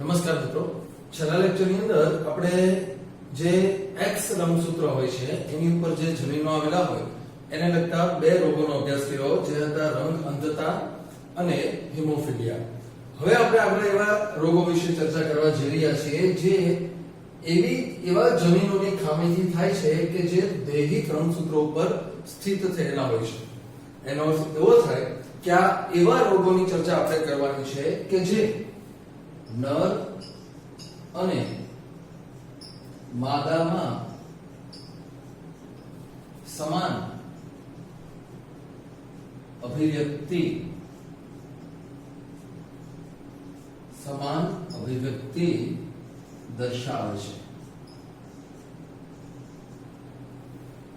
નમસ્કાર મિત્રો, છેલ્લા લેક્ચરની અંદર આપણે જે એક્સ રંગસૂત્ર હોય છે એની ઉપર જે જનીનો આવેલા હોય એને લગતા બે રોગોનો અભ્યાસ કર્યો, જે હતા રંગ અંધતા અને હિમોફિલિયા. હવે આપણે આગળ એવા રોગો વિશે ચર્ચા કરવા જઈ રહ્યા છીએ જે એવા જનીનોની ખામીથી થાય છે કે જે દૈહિક રંગસૂત્રો ઉપર સ્થિત થયેલા હોય છે. એનો અર્થ એવો થાય કે આ એવા રોગોની ચર્ચા આપણે કરવાની છે કે જે નર અને માદામાં સમાન અભિવ્યક્તિ દર્શાવે છે.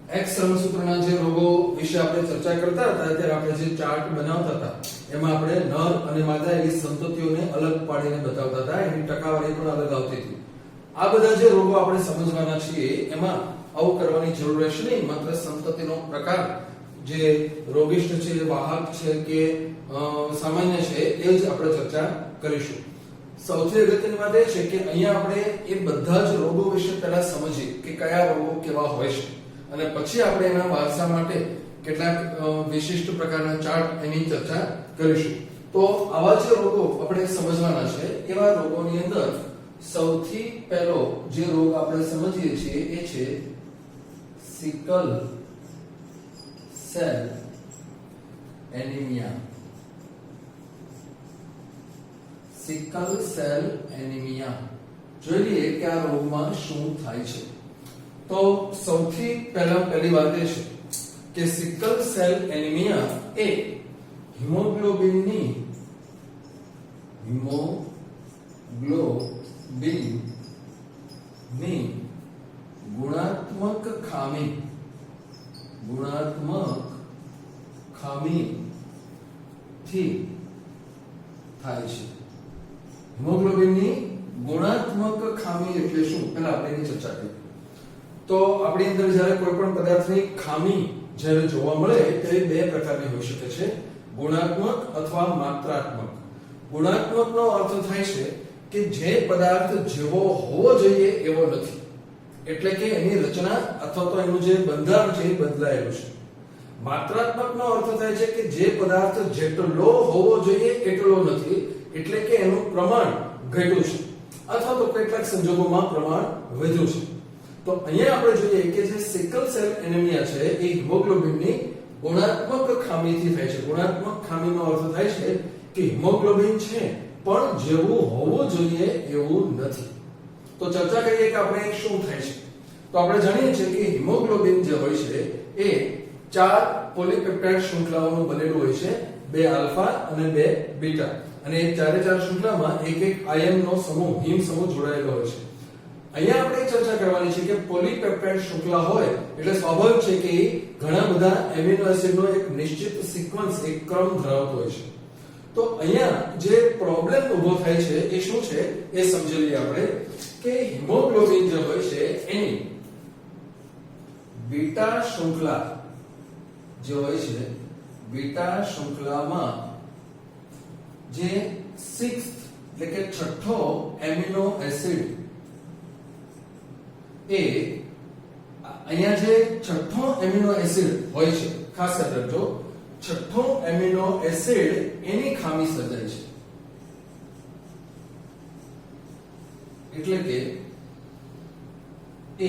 એક્સ રંગસૂત્રના જે રોગો વિશે આપણે ચર્ચા કરતા હતા ત્યારે આપણે જે ચાર્ટ બનાવતા હતા એમાં આપણે નર અને માદા એવી સંતતિઓને અલગ પાડીને બતાવતા હતા, એની ટકાવારી પણ અલગ આવતી હતી. આ બધા જે રોગો આપણે સમજવાના છીએ એમાં આવું કરવાની જરૂર રહેશે નહીં. માત્ર સંતતિનો પ્રકાર જે રોગિષ્ટ છે, વાહક છે કે સામાન્ય છે એ જ આપણે ચર્ચા કરીશું. સૌથી અગત્યની વાત એ છે કે અહીંયા આપણે એ બધા જ રોગો વિશે પહેલા સમજીએ કે કયા રોગો કેવા હોય છે અને પછી આપણે એના વારસા માટે કેટલાક વિશિષ્ટ પ્રકારના ચાર્ટ એની ચર્ચા કરીશું. તો આવા જે રોગો આપણે સમજવાના છે એવા રોગોની અંદર સૌથી પહેલો જે રોગ આપણે સમજીએ છીએ એ છે sickle cell anaemia. Sickle cell anaemia જોઈ લઈએ કે આ રોગમાં શું થાય છે. તો સૌથી પહેલી વાત એ છે કે સિકલ સેલ એનિમિયા એ હિમોગ્લોબિનની ગુણાત્મક ખામીથી થાય છે. હિમોગ્લોબિનની ગુણાત્મક ખામી એટલે શું, પહેલા આપણે એની ચર્ચા કરીએ. તો આપણી અંદર જ્યારે કોઈ પણ પદાર્થની ખામી જ્યારે જોવા મળે તો એ બે પ્રકારની હોઈ શકે છે, ગુણાત્મક અથવા માત્રાત્મક. ગુણાત્મકનો અર્થ થાય છે કે જે પદાર્થ જેવો હોવો જોઈએ એવો નથી, એટલે કે એની રચના અથવા તો એનું જે બંધારણ છે એ બદલાયેલું છે. માત્રાત્મકનો અર્થ થાય છે કે જે પદાર્થ જેટલો હોવો જોઈએ એટલો નથી, એટલે કે એનું પ્રમાણ ઘટ્યું છે અથવા તો કેટલાક સંજોગોમાં પ્રમાણ વધ્યું છે. તો અહીંયા આપણે જોઈએ કે જે સિકલ સેલ એનિમિયા છે એ હિમોગ્લોબિનની ગુણાત્મક ખામીથી થાય છે. ગુણાત્મક ખામીનો અર્થ થાય છે કે હિમોગ્લોબિન છે પણ જેવું હોવું જોઈએ એવું નથી. તો ચર્ચા કરીએ કે આપણે શું થાય છે. તો આપણે જાણીએ છીએ કે હિમોગ્લોબિન જે હોય છે એ 4 પોલીપેપ્ટાઇડ શૃંખલાઓનું બનેલું હોય છે, 2 આલ્ફા અને 2 બીટા, અને એ ચારે ચાર શૃંખલામાં એક આયનનો સમૂહ, હિમ સમૂહ જોડાયેલો હોય છે. અહીંયા આપણે ચર્ચા કરવાની છે કે પોલીપેપ્ટાઇડ શૃંખલા હોય એટલે સ્વાભાવિક છે કે ઘણા બધા એમિનો એસિડનો એક નિશ્ચિત સિક્વન્સ, એક ક્રમ ધરાવતો હોય છે. તો અહીંયા જે પ્રોબ્લેમ ઊભો થાય છે એ શું છે એ સમજી લઈએ આપણે કે હિમોગ્લોબિન જે હોય છે એની બીટા શૃંખલા જે હોય છે, બીટા શૃંખલામાં જે 6th એટલે કે છઠ્ઠો એમિનો એસિડ એ અહીંયા જે છઠ્ઠો એમિનો એસિડ હોય છે, ખાસ યાદ રાખજો, છઠ્ઠો એમિનો એસિડ એની ખામી સર્જાય છે. એટલે કે એ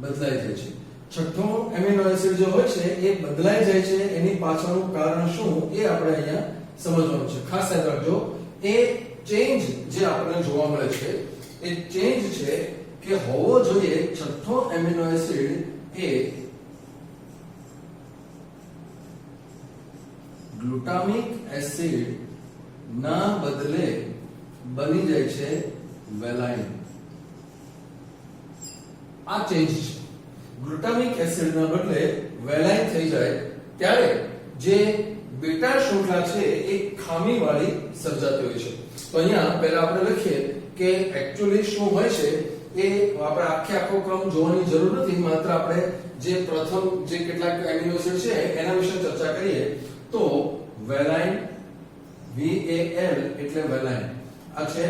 બદલાઈ જાય છે. છઠ્ઠો એમિનો એસિડ જે હોય છે એ બદલાઈ જાય છે, એની પાછળનું કારણ શું એ આપણે અહીંયા સમજવાનું છે. ખાસ યાદ રાખજો, એ ચેન્જ જે આપણને જોવા મળે છે એ ચેન્જ છે કે હોવો જોઈએ છઠ્ઠો એમિનો એસિડ એ ગ્લુટામિક એસિડ ના બદલે બની જાય છે વેલાઇન. આ ચેન્જ છે. ગ્લુટામિક એસિડ ના બદલે વેલાઇન થઈ જાય ત્યારે જે બીટા શૃંખલા છે એ ખામી વાળી સર્જાતી હોય છે. તો અહીંયા પહેલા આપણે લખીએ કે એક્ચ્યુઅલી શું હોય છે એ આપણે આખો ક્રમ જોવાની જરૂર નથી, માત્ર આપણે જે પ્રથમ જે કેટલાક એમિનો એસિડ છે એના વિશે ચર્ચા કરીએ. તો વેલાઇન VAL એટલે વેલાઇન. આ છે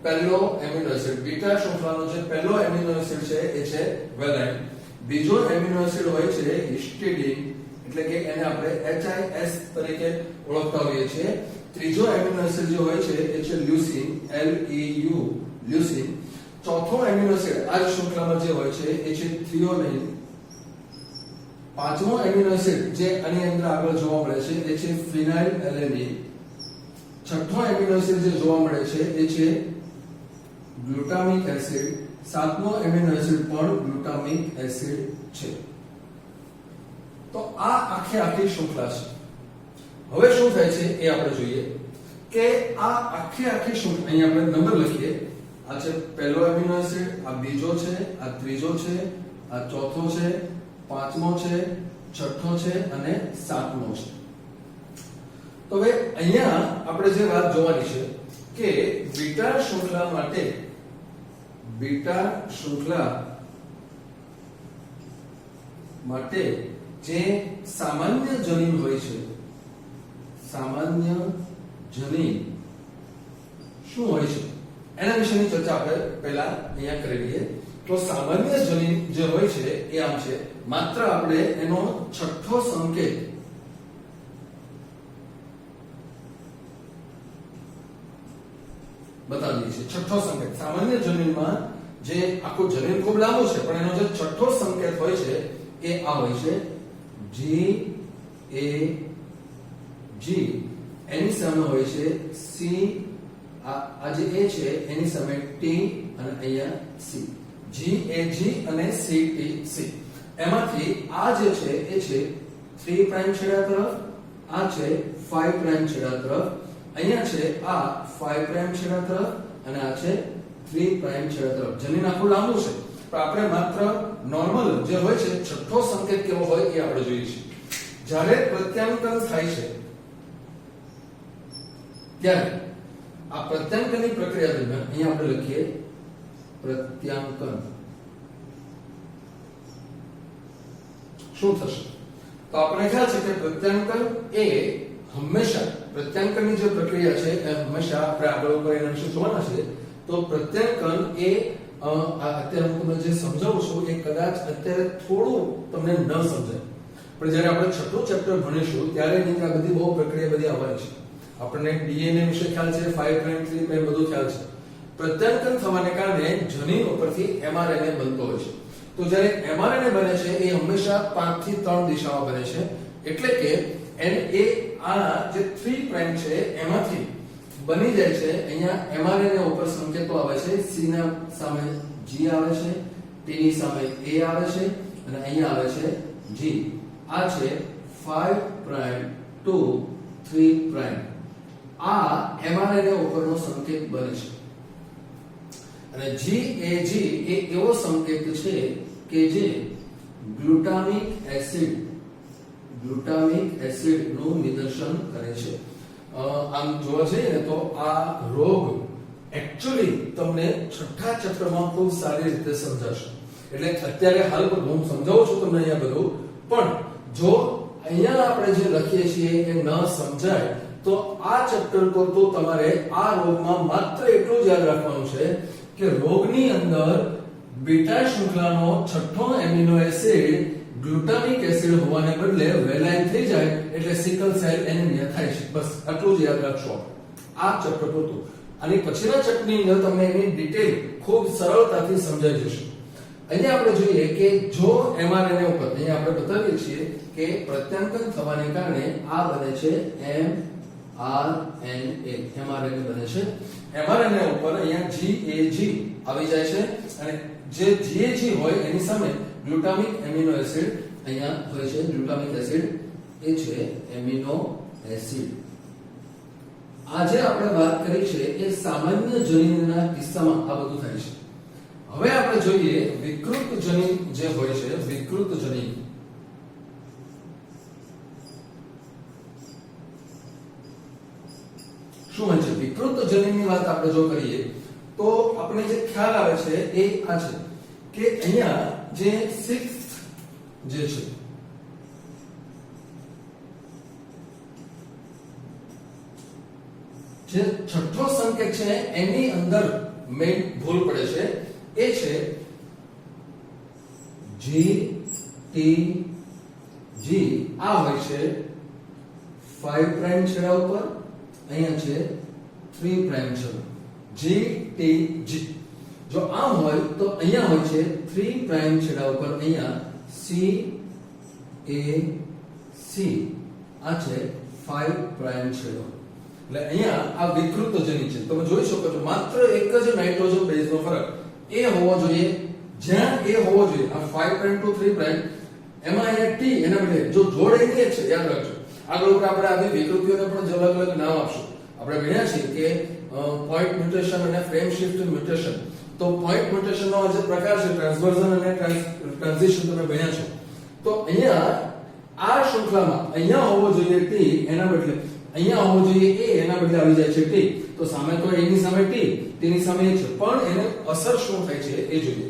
પહેલો એમિનો એસિડ. બીટા શૃંખલાનો જે પહેલો એમિનો એસિડ છે એ છે વેલાઇન. બીજો એમિનો એસિડ હોય છે હિસ્ટિડીન એટલે કે એને આપણે HIS તરીકે ઓળખતા હોઈએ છીએ. ત્રીજો એમિનો એસિડ જે હોય છે એ છે લ્યુસીન, LEU લ્યુસીન. ચોથો એમિનો એસિડ આ જ શૃંખલામાં જે હોય છે એ છે થ્રીઓનાઇન. પાંચમો એમિનો એસિડ જે આની અંદર આગળ જોવા મળે છે એ છે ફિનાઇલ એલેનિન. છઠ્ઠો એમિનો એસિડ જે જોવા મળે છે એ છે ગ્લુટામિક એસિડ. સાતમો એમિનો એસિડ પણ ગ્લુટામિક એસિડ છે. તો આ આખી શૃંખલા છે. હવે શું થાય છે એ આપણે જોઈએ કે આ આખી શૃંખલા અહીંયા આપણે નંબર લખીએ. આ છે પહેલો એમિનો એસિડ, આ બીજો છે, આ ત્રીજો છે, આ ચોથો છે, પાંચમો છે, છઠ્ઠો છે અને સાતમો છે. તો હવે અહીંયા આપણે જે વાત જોવાની છે કે બીટા શૃંખલા માટે જે સામાન્ય જનીન હોય છે, સામાન્ય જનીન શું હોય છે એના વિશેની ચર્ચા આપણે પહેલા અહીંયા કરી લઈએ. તો સામાન્ય જનીન જે હોય છે એ આમ છે. માત્ર આપણે એનો છઠ્ઠો સંકેત બતાવીએ છીએ. છઠ્ઠો સંકેત સામાન્ય જનીનમાં જે આખું જનીન ખૂબ લાંબુ છે પણ એનો જે છઠ્ઠો સંકેત હોય છે એ આ હોય છે GAG. એની સામે હોય છે C. આ જે A છે એની સામે T અને અહીંયા C. GAG અને CTC. એમાંથી આ જે છે એ છે 3 પ્રાઇમ છેડા તરફ, આ છે 5 પ્રાઇમ છેડા તરફ, અહીંયા છે આ 5 પ્રાઇમ છેડા તરફ અને આ છે 3 પ્રાઇમ છેડા તરફ. જનીન આખું લાંબુ છે પણ આપણે માત્ર નોર્મલ જે હોય છે છઠ્ઠો સંકેત કેવો હોય એ આપણે જોઈએ છીએ. જ્યારે પ્રત્યાંકન થાય છે ત્યારે આ પ્રત્યાંકનની પ્રક્રિયા દરમિયાન અહીંયા આપણે લખીએ પ્રત્યાંકન. શું થશે તો આપણે ખ્યાલ છે કે પ્રત્યાંકન એ હંમેશા પ્રત્યાંકનની જે પ્રક્રિયા છે એ હંમેશા આપણે આગળ ઉપર એના વિશે જોવાના છે. તો પ્રત્યાંકન એ અત્યારે હું તમને જે સમજાવું છું એ કદાચ અત્યારે થોડું તમને ન સમજાય પણ જ્યારે આપણે છઠ્ઠું ચેપ્ટર ભણીશું ત્યારે એની આ બધી બહુ પ્રક્રિયા બધી આવવાની છે. આપણને ડીએનએ વિશે ખ્યાલ છે, 5 પ્રાઇમ 3 પ્રાઇમ બધું ખ્યાલ છે. પ્રત્યાંકન થવાને કારણે જનીન ઉપરથી mRNA બનતો હોય છે. તો જ્યારે mRNA બને છે એ હંમેશા 5 થી 3 દિશામાં બને છે. એટલે કે NA આ જે 3 પ્રાઇમ છે એમાંથી બની જાય છે. અહીંયા mRNA ઉપર સંકેતો આવે છે. C ના સામે G આવે છે, T ની સામે A આવે છે અને અહીંયા આવે છે G. આ છે 5 પ્રાઇમ ટુ 3 પ્રાઇમ. આ mRNA ઉપરનો સંકેત બને છે અને GAG એ એવો સંકેત છે કે જે ગ્લુટામિક એસિડ નું નિદર્શન કરે છે. આમ જોવા જઈએ ને તો આ રોગ એક્ચ્યુઅલી તમને છઠ્ઠા ચેપ્ટરમાં ખૂબ સારી રીતે સમજાશે. એટલે અત્યારે હાલ પર હું સમજાવું છું તમને અહીંયા બધું, પણ જો અહીંયા આપણે જે લખીએ છીએ એ ન સમજાય તો આ ચેપ્ટર પર તો તમારે આ રોગમાં માત્ર એટલું જ યાદ રાખવાનું છે કે રોગની અંદર બીટા શૃંખલાનો છઠ્ઠો એમિનો એસિડ ગ્લુટામિક એસિડ હોવાને બદલે વેલાઇન થઈ જાય એટલે સિકલ સેલ એનિમિયા થાય છે. બસ આટલું જ યાદ રાખશો. આ ચેપ્ટર પૂરતું. અને પછીના ચેપ્ટરની અંદર તમને એની ડિટેલ ખૂબ સરળતાથી સમજાઈ જશે. અહીંયા આપણે જોઈએ કે જો mRNA ઉપર અહીંયા આપણે બતાવીએ છીએ કે પ્રત્યાંકન થવાને કારણે આ બને છે mRNA બને છે. mRNA ઉપર અહીંયા GAG આવી જાય છે અને જે GAG હોય એની સામે ગ્લુટામિક એમિનો એસિડ અહીંયા હોય છે. ગ્લુટામિક એસિડ એ છે એમિનો એસિડ. આજે આપણે વાત કરી છે એ સામાન્ય જનીનના કિસ્સામાં આ બધું થાય છે. હવે આપણે જોઈએ વિકૃત જનીન જે હોય છે. વિકૃત જનીન શું હોય છે? વિકૃત જનીનની વાત આપણે જો કરીએ તો આપણે જે ખ્યાલ આવે છે એ આ છે કે અહીંયા જે 6th જે છે જે છઠ્ઠો સંકેત છે એની અંદર મેઇન ભૂલ પડે છે એ છે જી ટી જી આ હોય છે 5 પ્રાઇમ છેડા ઉપર, અહીંયા છે 3 પ્રાઇમ છેડો જી ટી જી. જો આમ હોય તો અહીંયા હોય છે 3 પ્રાઇમ છેડા ઉપર, અહીંયા સી એ સી, આ છે 5 પ્રાઇમ છેડો. એટલે અહીંયા આ વિકૃત જની છે. તમે જોઈ શકો છો માત્ર એક જ નાઇટ્રોજન બેઝનો ફરક એ હોવો જોઈએ, જ્યાં એ હોવો જોઈએ આ 5 પ્રાઇમ ટુ 3 પ્રાઇમ, એમાં અહીંયા ટી એના બદલે જો જોડ એની જ છે, યાદ રાખજો. આગળ ઉપર આપણે આવી વિકૃતિઓને પણ અલગ અલગ નામ આપશું. આપણે ભણ્યા છીએ કે પોઈન્ટ મ્યુટેશન અને ફ્રેમ શિફ્ટ મ્યુટેશન. તો પોઈન્ટ મ્યુટેશન નો જે પ્રકાર છે ટ્રાન્સવર્ઝન અને ટ્રાન્ઝિશન તમે ભણ્યા છો. તો અહીંયા આ શૃંખલામાં અહીંયા હોવો જોઈએ ટી, એના બદલે અહીંયા હોવો જોઈએ એ, એના બદલે આવી જાય છે ટી. તો સામે તો એની સામે ટી, તેની સામે એ છે, પણ એને અસર શું થાય છે એ જોઈએ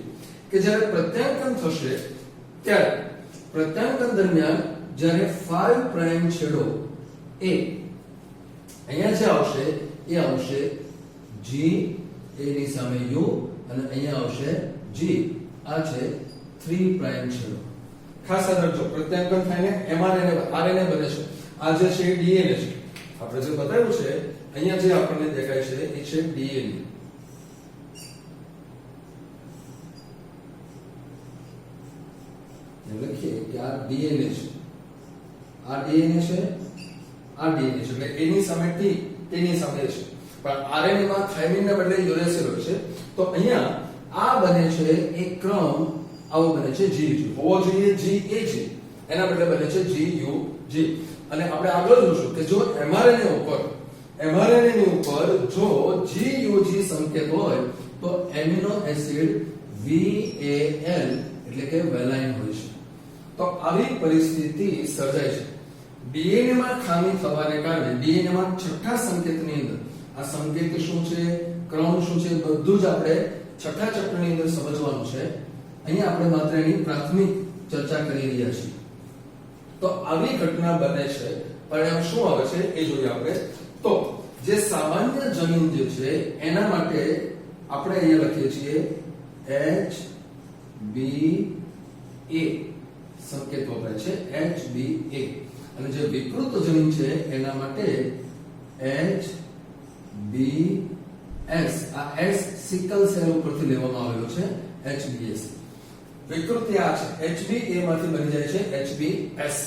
કે જ્યારે પ્રત્યાંકન થશે ત્યારે પ્રત્યાંકન દરમિયાન જ્યારે 5 પ્રાઇમ છેડો એ અહીંયા જે આવશે એ આવશે જી, એ ની સામે યુ, અને અહીંયા આવશે જી, આ છે 3 પ્રાઇમ છેડો. ખાસ યાદ રાખજો પ્રત્યાંકન થઈને mRNA RNA બને છે. આ જે છે DNA છે. આપણે જે બતાવ્યું છે અહીંયા જે આપણને દેખાય છે એ છે DNA. લખીએ કે આ DNA છે, આ DNA છે, આ DNA છે, એટલે એની સામે ટી, તેની સામે છે. પણ RNA માં થાઇમિનને બદલે યુરેસિલ હોય છે. તો અહીંયા આ બને છે એક ક્રમ આવો બને છે GG, હોવો જોઈએ GAG, એના બદલે બને છે GUG. અને આપણે આગળ જોશું કે જો mRNA ની ઉપર જો GUG સંકેત હોય તો એમિનો એસિડ VAL એટલે કે વેલાઇન હોય છે. તો આવી પરિસ્થિતિ સર્જાય છે. DNA માં ખામી થવાને કારણે DNA માં છઠ્ઠા સંકેતની અંદર આ સંકેત શું છે, ક્રમ શું છે, બધું જ આપણે છઠ્ઠા ચેપ્ટરની અંદર સમજવાનું છે. અહીંયા આપણે માત્ર એની પ્રાથમિક ચર્ચા કરી રહ્યા છીએ. તો આવી ઘટના બને છે, પરિણામ શું આવે છે એ જોઈએ આપણે. તો જે સામાન્ય જનીન જે છે એના માટે આપણે અહીંયા લખીએ છીએ HBA સંકેત વપરાય છે HBA, અને જે વિકૃત જનીન છે એના માટે HBS. આ S સિકલ સેલ ઉપરથી લેવામાં આવેલો છે HBS. વિકૃતિ આ છે HBA માંથી બની જાય છે HBS.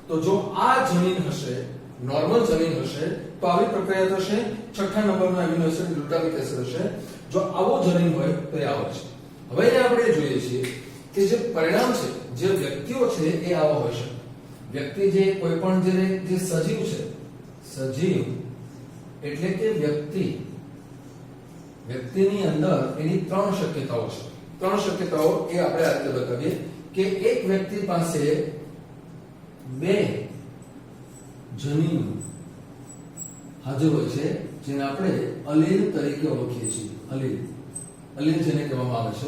તો જો આ જનીન હશે, નોર્મલ જનીન હશે, તો આવી પ્રક્રિયા થશે. છઠ્ઠા નંબરનો એમિનો એસિડ ગ્લુટામિક એસિડ હશે. જો આવો જનીન હોય તો એ આવે છે. હવે આપણે જોઈએ છીએ કે જે પરિણામ છે, જે વ્યક્તિઓ છે એ આવા હોય છે. વ્યક્તિ જે કોઈ પણ જે સજીવ છે, સજીવ એટલે કે વ્યક્તિની અંદર એની 3 શક્યતાઓ છે. 3 શક્યતાઓ એ આપણે આ રીતે બતાવીએ કે એક વ્યક્તિ પાસે 2 જનીન હાજર હોય છે, જેને આપણે અલીલ તરીકે ઓળખીએ છીએ. અલીલ જેને કહેવામાં આવે છે.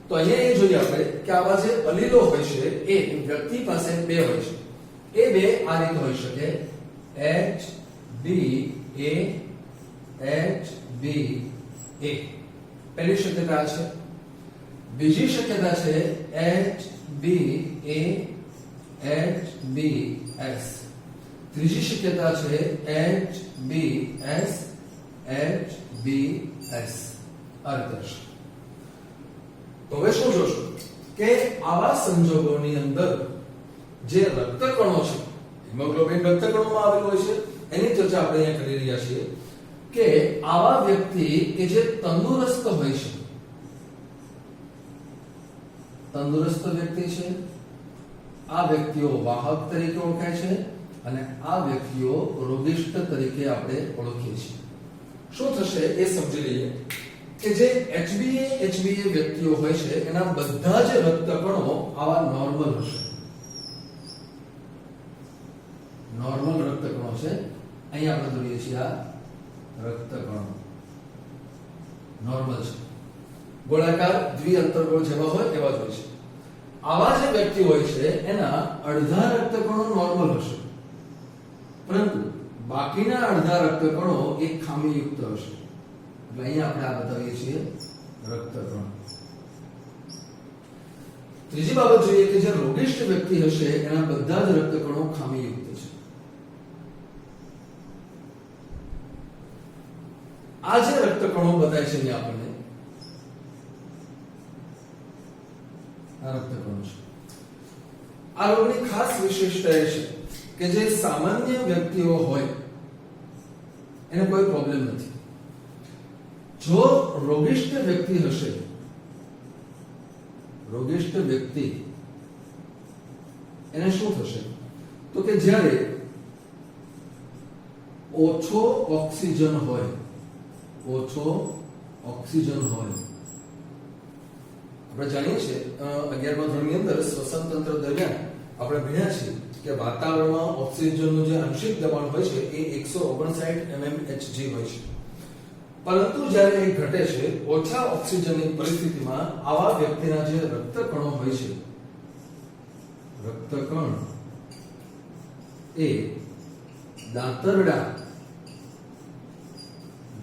તો અહીંયા એ જોઈએ આપણે કે આવા જે અલીલો હોય છે એ વ્યક્તિ પાસે 2 હોય છે. એ 2 આ રીતે હોઈ શકે HBA. પહેલી શક્યતા છે. બીજી શક્યતા છે HBS. ત્રીજી શક્યતા છે HBS. આ રીતે. તો હવે શું જોશું કે આવા સંજોગોની અંદર જે રક્તકણો છે, હિમોગ્લોબિન રક્તકણોમાં આવેલું હોય છે, એની ચર્ચા આપણે અહીંયા કરી રહ્યા છીએ કે આવા વ્યક્તિ કે જે તંદુરસ્ત હોય છે, તંદુરસ્ત વ્યક્તિ છે, આ વ્યક્તિઓ વાહક તરીકે ઓળખાય છે, અને આ વ્યક્તિઓ રોગિષ્ટ તરીકે આપણે ઓળખીએ છીએ. શું થશે એ સમજી લઈએ કે જે HBA વ્યક્તિઓ હોય છે એના બધા જ રક્તકણો આવા નોર્મલ હશે. નોર્મલ રક્તકણો છે. અહીંયા આપણે જોઈએ છીએ આ રક્તકણો નોર્મલ છે. ગોળાકાર દ્વિઅંતરગોળ જેવા હોય એવા જ હોય છે. આવા જે વ્યક્તિ હોય છે એના અડધા રક્તકણો નોર્મલ હશે, પરંતુ બાકીના અડધા રક્તકણો એ ખામીયુક્ત હશે. એટલે અહીંયા આપણે આ બતાવીએ છીએ રક્તકણો. ત્રીજી બાબત જોઈએ કે જે રોગિષ્ટ વ્યક્તિ હશે એના બધા જ રક્તકણો ખામીયુક્ત છે. આ જે રક્તકણો બતાય છે અહીંયા આપણને આ રક્તકણો છે. આ રોગની ખાસ વિશેષતા એ છે કે જે સામાન્ય વ્યક્તિઓ હોય એને કોઈ પ્રોબ્લેમ નથી. જો રોગિષ્ટ વ્યક્તિ હશે, રોગિષ્ટ વ્યક્તિ એને શું થશે તો કે જ્યારે ઓછો ઓક્સિજન હોય, ઓછો ઓક્સિજન હોય, આપણે જાણીએ છીએ 11મા ધોરણની અંદર શ્વસન તંત્ર દરમિયાન આપણે ભણ્યા છીએ કે વાતાવરણમાં ઓક્સિજનનું જે આંશિક દબાણ હોય છે એ 159 mmHg હોય છે. પરંતુ જ્યારે એ ઘટે છે ઓછા ઓક્સિજનની પરિસ્થિતિમાં આવા વ્યક્તિના જે રક્તકણો હોય છે, રક્તકણ એ દાંતરડા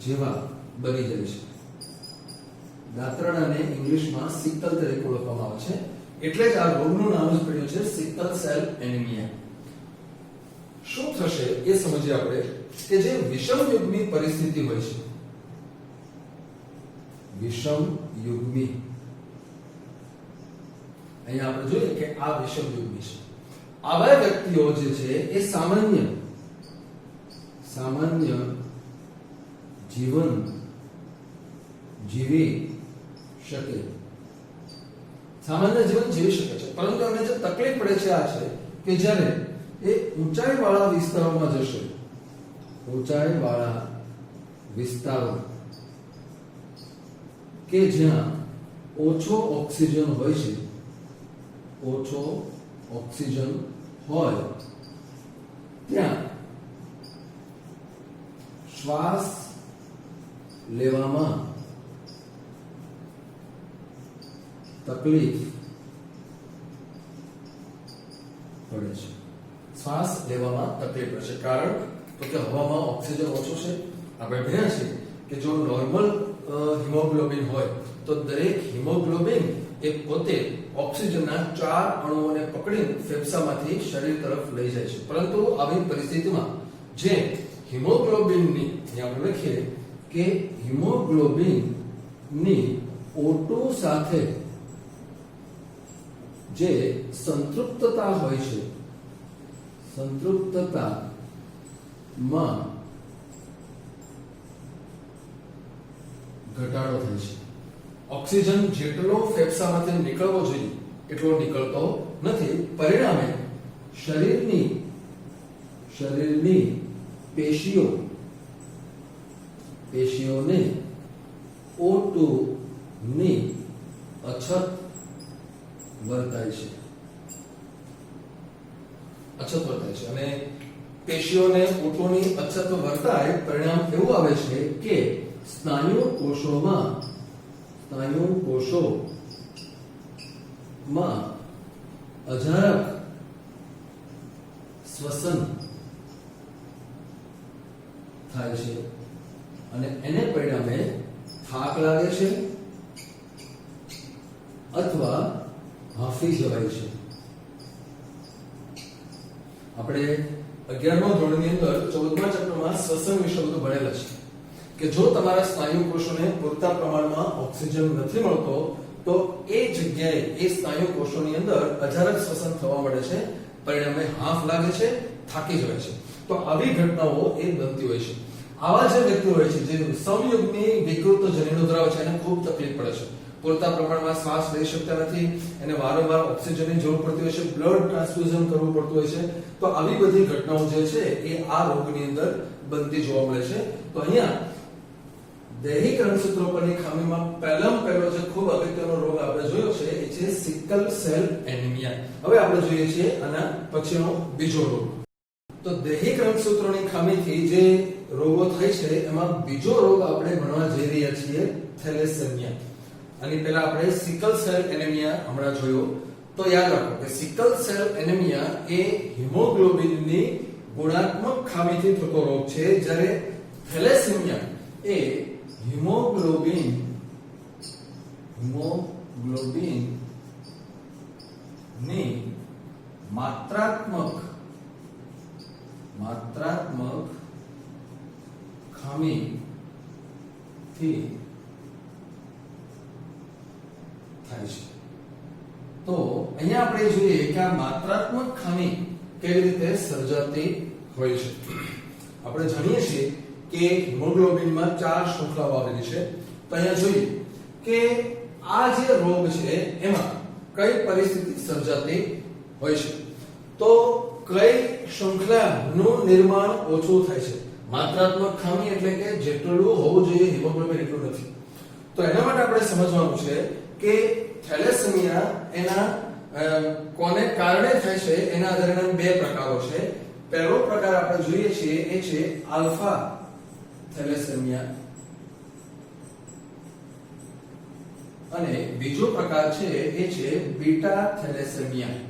જેવા બની જાય છે. દાંતરડાને ઇંગ્લિશમાં સિકલ તરીકે ઓળખવામાં આવે છે. એટલે જ આ રોગનું નામ જ પડ્યું છે સિકલ સેલ એનિમિયા. શું થશે એ સમજીએ આપણે કે જે વિષમ યુગ્મી પરિસ્થિતિ હોય છે, વિષમ યુગ્મી, અહીંયા આપણે જોઈએ કે આ વિષમ યુગ્મી છે. આવા વ્યક્તિઓ જે છે એ સામાન્ય જીવન જીવી શકે, સામાન્ય જીવન જીવી શકે છે. પરંતુ એમને જે તકલીફ પડે છે આ છે કે જ્યારે એ ઊંચાઈવાળા વિસ્તારોમાં જશે, ઊંચાઈવાળા વિસ્તારો કે જ્યાં ઓછો ઓક્સિજન હોય છે, ઓછો ઓક્સિજન હોય ત્યાં શ્વાસ લેવામાં તકલીફ પડે છે. શ્વાસ લેવામાં તકલીફ પડે છે. કારણ તો કે હવામાં ઓક્સિજન ઓછો છે. આપણે ભણ્યા છીએ કે જો નોર્મલ હિમોગ્લોબિન હોય તો દરેક હિમોગ્લોબિન એ પોતે ઓક્સિજનના 4 અણુઓને પકડીને ફેફસામાંથી શરીર તરફ લઈ જાય છે. પરંતુ આવી પરિસ્થિતિમાં જે હિમોગ્લોબિનની આપણે લખીએ કે હિમોગ્લોબિનની O2 સાથે જે સંતૃપ્તતા હોય છે, સંતૃપ્તતામાં ઘટાડો થાય છે. ઓક્સિજન જેટલો ફેફસામાંથી નીકળવો જોઈએ એટલો નીકળતો નથી. પરિણામે શરીરની પેશીઓને O2 ની અછત વર્તાય છે. અને પેશીઓને O2 ની અછત વર્તાય પરિણામ એવું આવે છે કે સ્નાયુ કોષોમાં અજારક શ્વસન થાય છે અને એને પરિણામે થાક લાગે છે અથવા હાંફી જવાય છે. આપણે 11મા ધોરણની અંદર 14મા ચેપ્ટરમાં શ્વસન વિશે બધું ભણેલા છે કે જો તમારા સ્નાયુ કોષોને પૂરતા પ્રમાણમાં ઓક્સિજન નથી મળતો તો એ જગ્યાએ એ સ્નાયુ કોષોની અંદર અજારક શ્વસન થવા મળે છે. પરિણામે હાંફ લાગે છે, થાકી જવાય છે. તો આવી ઘટનાઓ એ બનતી હોય છે. આવા જે વ્યક્તિ હોય છે જે સમયુગ્મી વિકૃત જનીનો ધરાવે છે એને ખૂબ તકલીફ પડે છે. પૂરતા પ્રમાણમાં શ્વાસ લઈ શકતા નથી, એને વારંવાર ઓક્સિજનની જરૂર પડતી હોય છે, બ્લડ ટ્રાન્સફ્યુઝન કરવું પડતું હોય છે. તો આવી બધી ઘટનાઓ જે છે એ આ રોગની અંદર બનતી જોવા મળે છે. તો અહીંયા દૈહિક રંગસૂત્રો પરની ખામીમાં પહેલો જે ખૂબ અગત્યનો રોગ આપણે જોયો છે એ છે સિકલ સેલ એનિમિયા. હવે આપણે જોઈએ છીએ આના પછીનો બીજો રોગ. તો દૈહિક રંગસૂત્રોની ખામીથી જે રોગો થાય છે એમાં બીજો રોગ આપણે ભણવા જઈ રહ્યા છીએ થેલેસેમિયા. આની પહેલા આપણે સિકલ સેલ એનિમિયા હમણાં જોયો. તો યાદ રાખો કે સિકલ સેલ એનિમિયા એ હિમોગ્લોબિનની ગુણાત્મક ખામીથી થતો રોગ છે, જ્યારે થેલેસેમિયા એ હિમોગ્લોબિન ની માત્રાત્મક ખામીથી થાય છે. તો અહીંયા આપણે જોઈએ કે આ માત્રાત્મક ખામી કેવી રીતે સર્જાતી હોય છે. આપણે જાણીએ છીએ કે હિમોગ્લોબિનમાં 4 શૃંખલાઓ આવેલી છે. તો અહીંયા જોઈએ કે આ જે રોગ છે એમાં કઈ પરિસ્થિતિ સર્જાતી હોય છે. તો કઈ શૃંખલાનું નિર્માણ ઓછું થાય છે. માત્રાત્મક ખામી એટલે કે જેટલું હોવું જોઈએ હિમોગ્લોબિન એટલું નથી. તો એના માટે આપણે સમજવાનું છે કે થેલેસેમિયા એના કોને કારણે થાય છે એના આધારે બે પ્રકારો છે. પહેલો પ્રકાર આપણે જોઈએ છીએ એ છે આલ્ફા થેલેસેમિયા અને બીજો પ્રકાર છે એ છે બીટા થેલેસેમિયા.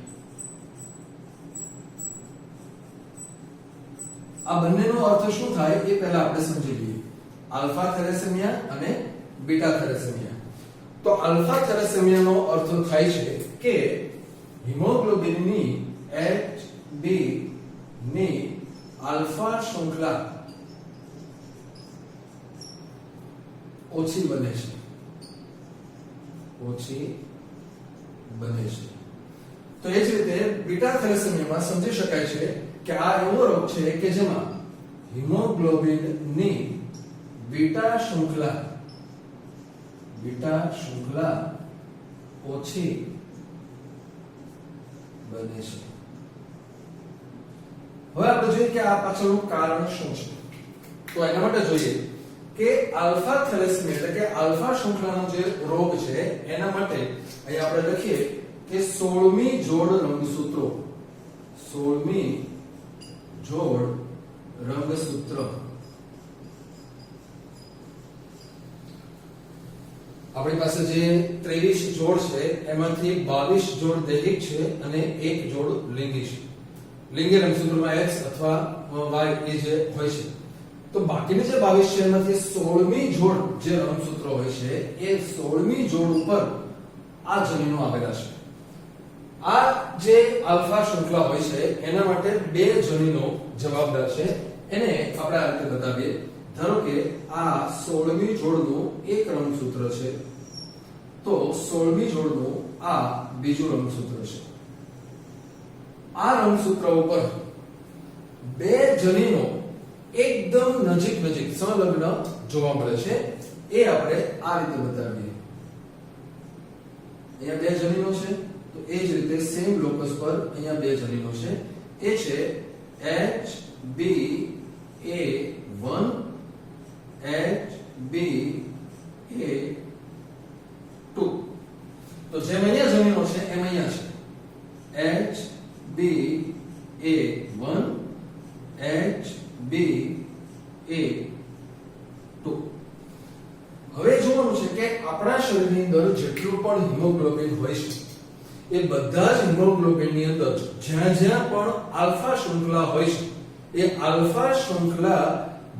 આ બંનેનો અર્થ શું થાય એ પહેલા આપણે સમજી લઈએ. આલ્ફા થેલેસેમિયા અને બીટા થેલેસેમિયા. તો આલ્ફા થેલેસેમિયાનો અર્થ થાય છે કે હિમોગ્લોબિનની HB ની આલ્ફા શૃંખલા ઓછી બને છે. તો એ જ રીતે બીટા થેલેસેમિયામાં સમજી શકાય છે કે આ એવો રોગ છે કે જેમાં હિમોગ્લોબિનની બીટા શૃંખલા ઓછી બને છે. હવે આપણે જોઈએ કે આ પાછળનું કારણ શું છે. તો એના માટે જોઈએ કે આલ્ફા થેલેસેમિયા એટલે કે આલ્ફા શૃંખલાનો જે રોગ છે એના માટે અહીં આપણે લખીએ કે 16મી જોડ રંગસૂત્રો 16મી જોડ રંગસૂત્ર આપણી પાસે જે 23 જોડ છે એમાંથી 22 જોડ દૈહિક છે અને 1 જોડ લિંગી છે. લિંગી રંગસૂત્રમાં X અથવા Y એ જે હોય છે. તો બાકીની જે 22 છે એમાંથી 16મી જોડ જે રંગસૂત્રો હોય છે એ 16મી જોડ ઉપર આ જનીનો આવેલા છે. આ જે આલ્ફા શૃંખલા હોય છે એના માટે બે જનીનો જવાબદાર છે. એને આપણે આ રીતે બતાવીએ. ધારો કે આ 16મી જોડનું એક રંગસૂત્ર છે, તો 16મી જોડનું આ બીજું રંગસૂત્ર છે. આ રંગસૂત્ર ઉપર બે જનીનો એકદમ નજીક સંલગ્ન જોવા મળે છે. એ આપણે આ રીતે બતાવીએ. અહીંયા બે જનીનો છે, તો એ જ રીતે સેમ લોકસ પર અહીંયા બે જનીનો છે. એ છે HBA1 HBA2. તો જેમ અહીંયા જનીનો છે એમ અહીંયા છે HBA1 HBA2. હવે જોવાનું છે કે આપણા શરીરની અંદર જેટલું પણ હિમોગ્લોબિન હોય છે એ બધા જ હિમોગ્લોબિનની અંદર જ્યાં જ્યાં પણ આલ્ફા શૃંખલા હોય છે એ આલ્ફા શૃંખલા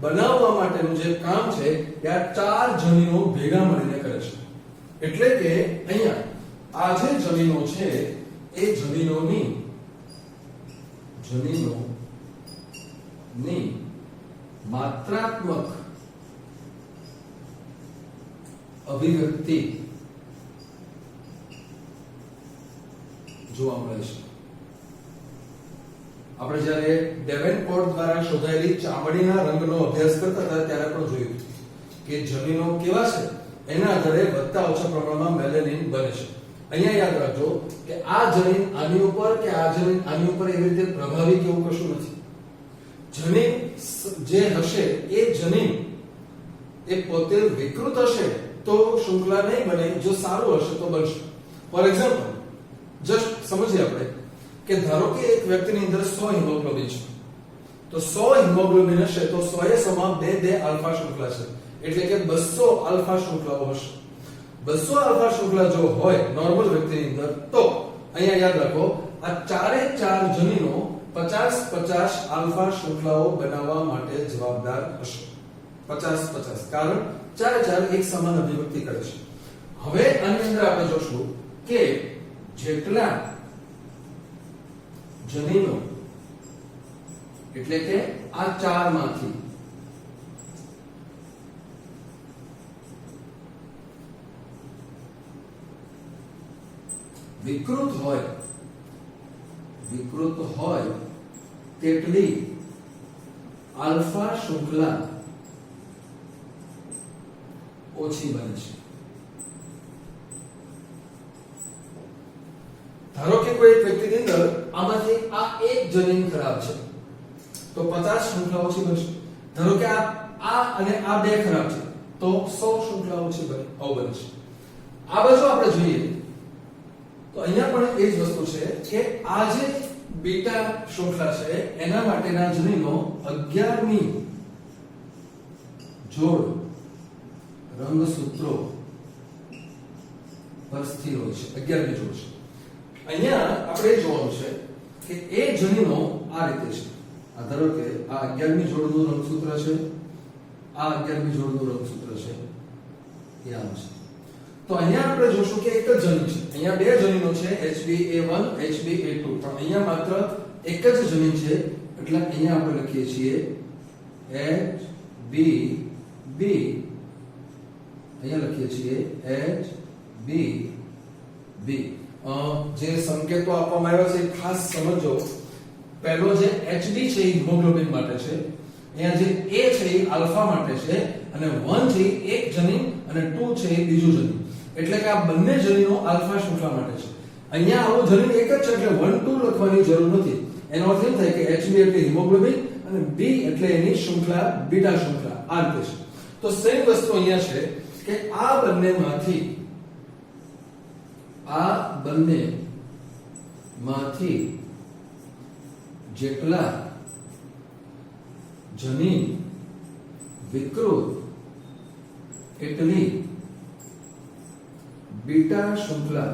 બનાવવા માટેનું જે કામ છે એ આ 4 જનીનો ભેગા મળીને કરે છે. એટલે કે અહીંયા આ જે જનીનો છે એ જનીનોની માત્રાત્મક અભિવ્યક્તિ જોવા મળે છે. આપણે જ્યારે ડેવેનપોર્ટ દ્વારા શોધાયેલી ચામડીના રંગનો અભ્યાસ કરતા હતા ત્યારે પણ જોયું કે જનીનો કેવા છે એના આધારે વધતા ઓછા પ્રમાણમાં મેલેનિન બને છે. અહીંયા યાદ રાખજો કે આ જનીન આની ઉપર કે આ જનીન આની ઉપર એવી રીતે પ્રભાવી કે એવું કશું નથી. જનીન જે હશે એ જનીન એ પોતે વિકૃત હશે તો શૃંખલા નહીં બને, જો સારું હશે તો બનશે. ફોર એક્ઝામ્પલ જસ્ટ સમજીએ આપણે કે ધારો કે એક વ્યક્તિની અંદર 100 હિમોગ્લોબિન છે, તો 100 હિમોગ્લોબિન હશે તો 100 એ 100 માં બે આલ્ફા શૃંખલા છે, એટલે કે 200 આલ્ફા શૃંખલાઓ હશે. 200 આલ્ફા શૃંખલા જો હોય નોર્મલ વ્યક્તિની અંદર, તો અહીંયા યાદ રાખો આ ચારે ચાર જનીનો 50-50 આલ્ફા શૃંખલાઓ બનાવવા માટે જવાબદાર હશે. 50-50 કારણ ચારે એક સમાન અભિવ્યક્તિ કરે છે. હવે આની અંદર આપણે જોશું કે જેટલા જનીનો એટલે કે આ ચારમાંથી વિકૃત હોય તેટલી આલ્ફા શૃંખલા ઓછી બને છે. ધારો કે કોઈ એક વ્યક્તિની અંદર આમાંથી આ એક જનીન ખરાબ છે તો 50 શૃંખલા ઓછી બનશે. ધારો કે આ અને આ બે ખરાબ છે તો 100 શૃંખલા ઓછી બને છે. આ બાજુ આપણે જોઈએ તો અહીંયા પણ એ જ વસ્તુ છે કે આ જે બીટા શૃંખલા છે એના માટેના જનીનો 11મી જોડ રંગસૂત્રો પર સ્થિર હોય છે. 11મી જોડ છે. અહીંયા આપણે જોવાનું છે કે એ જનીનો આ રીતે છે. આ ધારો કે આ 11મી જોડનું રંગસૂત્ર છે, આ 11મી જોડનું રંગસૂત્ર છે, એ આમ છે. તો અહીંયા આપણે જોશું કે એક જ જનીન છે. અહીંયા બે જનીનો છે HbA1 HbA2 પણ અહીંયા માત્ર એક જ જનીન છે એટલે અહીંયા આપણે લખીએ છીએ HbB, અહીંયા લખીએ છીએ HbB. જે સંકેતો આપવામાં આવ્યા છે ખાસ સમજો. પહેલો જે Hb છે એ હિમોગ્લોબિન માટે છે, અહીંયા જે A છે એ આલ્ફા માટે છે અને 1 છે એક જનીન અને 2 છે એ બીજું જનીન. એટલે કે આ બંને જનીનો આલ્ફા શૃંખલા માટે છે. અહીંયા આવું જનીન એક જ છે એટલે 1 2 લખવાની જરૂર નથી. એનો અર્થ એ થાય કે Hb એટલે હિમોગ્લોબિન અને B એટલે એની શૃંખલા બીટા શૃંખલા આ રીતે છે. તો સેમ વસ્તુ અહીંયા છે કે આ બંનેમાંથી જેટલા જનીન વિકૃત એટલી બીટા શૃંખલા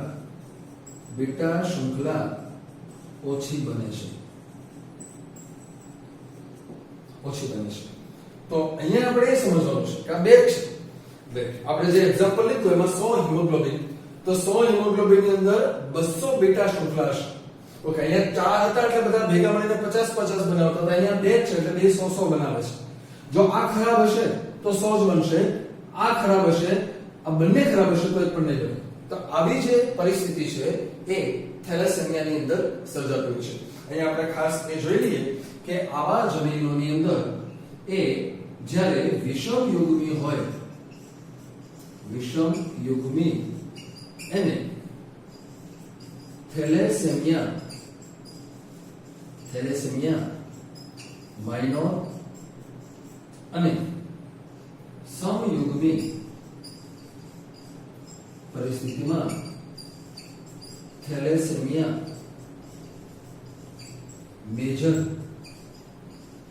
ઓછી બને છે. તો અહીંયા આપણે એ સમજવાનું છે કે આ બે છે. આપણે જે એક્ઝામ્પલ લીધું એમાં 100 હિમોગ્લોબિન, તો 100 હિમોગ્લોબિન ની અંદર 200 બીટા શૃંખલા હશે. ઓકે, અહીંયા 4 હતા એટલે બધા ભેગા મળીને 50-50 બનાવતા હતા. અહીંયા 2 છે એટલે 2 100 બનાવે છે. જો આ ખરાબ હશે તો 100 જ બનશે, આ ખરાબ હશે, આ બંને ખરાબ હશે તો એક પણ નહીં બને. તો આવી જે પરિસ્થિતિ છે એ થેલેસેમિયાની અંદર સર્જાતી છે. અહીંયા આપણે ખાસ એ જોઈ લઈએ કે આવા જનીનોની અંદર એ જ્યારે વિષમ યુગ્મી એને થેલેસેમિયા માઇનોર અને સમયુગ્મી પરિસ્થિતિમાં થેલેસેમિયા મેજર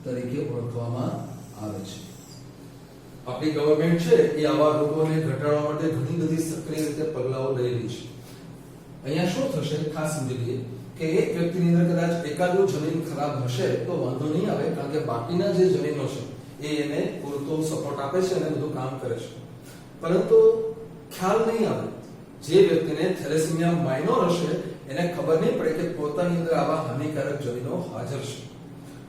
તરીકે ઓળખવામાં આવે છે. આપણી ગવર્નમેન્ટ છે એ આવા રોગોને ઘટાડવા માટે ઘણી બધી સક્રિય રીતે પગલાઓ લઈ રહી છે. અહીંયા શું થશે ખાસ સમજી લઈએ કે એક વ્યક્તિની અંદર કદાચ એકાદું જનીન ખરાબ હશે તો વાંધો નહીં આવે, કારણ કે બાકીના જે જનીનો છે એ એને પૂરતો સપોર્ટ આપે છે અને બધું કામ કરે છે. પરંતુ ખ્યાલ નહીં આવે, જે વ્યક્તિને થેલેસેમિયા માઇનોર હશે એને ખબર નહીં પડે કે પોતાની અંદર આવા હાનિકારક જનીનો હાજર છે.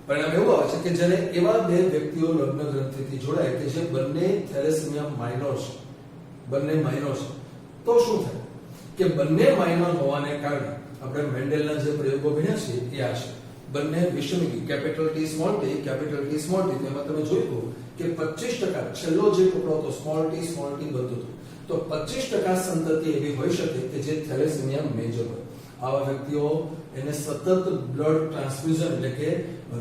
પરિણામ એવું આવે છે કે જ્યારે એવા બે વ્યક્તિઓ લગ્ન ગ્રંથિથી જોડાય કે જે બંને થેલેસેમિયા માઇનોર છે, તો શું થાય કે બંને માઇનોર હોવાને કારણે આપણે મેન્ડેલના જે પ્રયોગો ભણ્યા છે એ આ છે. બંને વિષમી કેપિટલ T સ્મોલ t તેમાં તમે જોયું કે 25% છેલ્લો જે ટુકડો હતો સ્મોલ t બનતો હતો, તો 25% સંતતિ એવી હોઈ શકે કે જે થેલેસેમિયા મેજર હોય. આવા વ્યક્તિઓ એને સતત બ્લડ ટ્રાન્સફ્યુઝન એટલે કે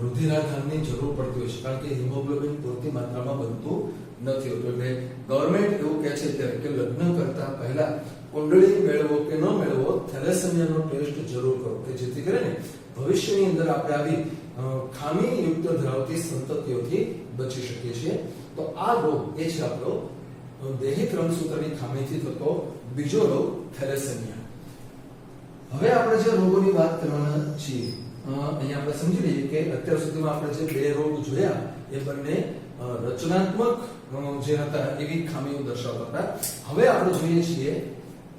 રુધિરાધાનની જરૂર પડતી હોય છે, કારણ કે હિમોગ્લોબિન પૂરતી માત્રામાં બનતું નથી હોતું. એટલે ગવર્નમેન્ટ એવું કહે છે કે લગ્ન કરતા પહેલા કુંડળી મેળવો કે ન મેળવો થેલેસેમિયાનો ટેસ્ટ જરૂર કરો, કે જેથી કરીને ભવિષ્યની અંદર આપણે આવી ખામીયુક્ત ધરાવતી સંતતિઓથી બચી શકીએ છીએ. તો આ રોગ એ છે આપણો દૈહિક રંગસૂત્રની ખામીથી થતો બીજો રોગ થેલેસેમિયા. હવે આપણે જે રોગોની વાત કરવાના છીએ અહીંયા આપણે સમજી લઈએ કે અત્યાર સુધીમાં આપણે જે બે રોગ જોયા એ બંને રચનાત્મક જે હતા એવી ખામીઓ દર્શાવતા હતા. હવે આપણે જોઈએ છીએ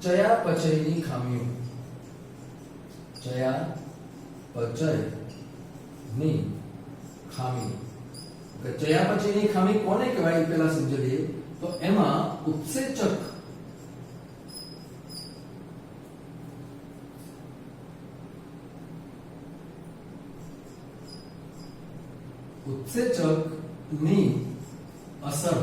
ચયાપચયની ખામીઓ. ચયાપચયની ખામી. ચયાપચયની ખામી કોને કહેવાય પહેલા સમજી લઈએ. તો એમાં ઉત્સેચક ઉત્સેચકની અસર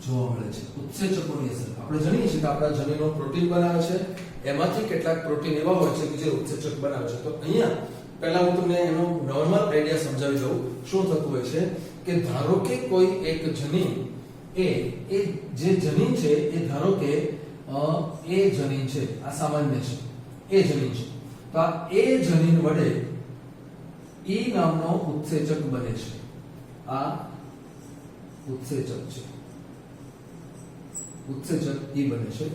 જોવા મળે છે. ઉત્સેચકોની અસર આપણે જાણીએ છીએ કે આપણા જનીનો પ્રોટીન બનાવે છે, એમાંથી કેટલાક પ્રોટીન એવા હોય છે કે જે ઉત્સેચક બનાવે છે. તો અહીંયા પહેલા હું તમને એનો નોર્મલ આઈડિયા સમજાવી દઉં. શું થતું હોય છે કે ધારો કે કોઈ એક જનીન એ જે જનીન છે એ ધારો કે એ જનીન છે, આ સામાન્ય છે, એ જનીન છે. તો આ એ જનીન વડે ઈ નામનો ઉત્સેચક બને છે. આ ઉત્સેચક છે, ઉત્સેચક ઈ બને છે.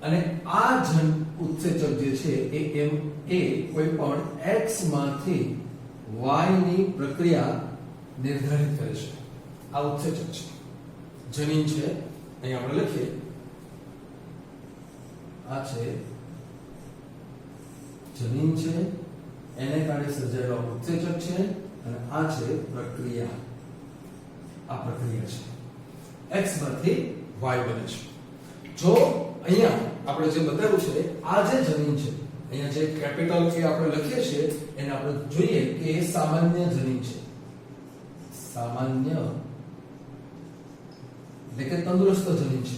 અને આ ઉત્સેચક જે છે એ કોઈ પણ x માંથી y ની પ્રક્રિયા નિર્ધારિત કરે છે. આ ઉત્સેચક છે, જનીન છે. અહીં આપણે લખીએ, આ છે જનીન છે, એને કારણે સર્જાયેલો ઉત્સેચક છે, અને આ છે પ્રક્રિયા. આ પ્રક્રિયા છે, x માંથી y બને છે. જો અહીંયા આપણે જે બતાવ્યું છે આ જે જનીન છે, અહીંયા જે કેપિટલ કે આપણે લખીએ છીએ એને આપણે જોઈએ કે એ સામાન્ય જનીન છે. સામાન્ય એટલે કે તંદુરસ્ત જનીન છે.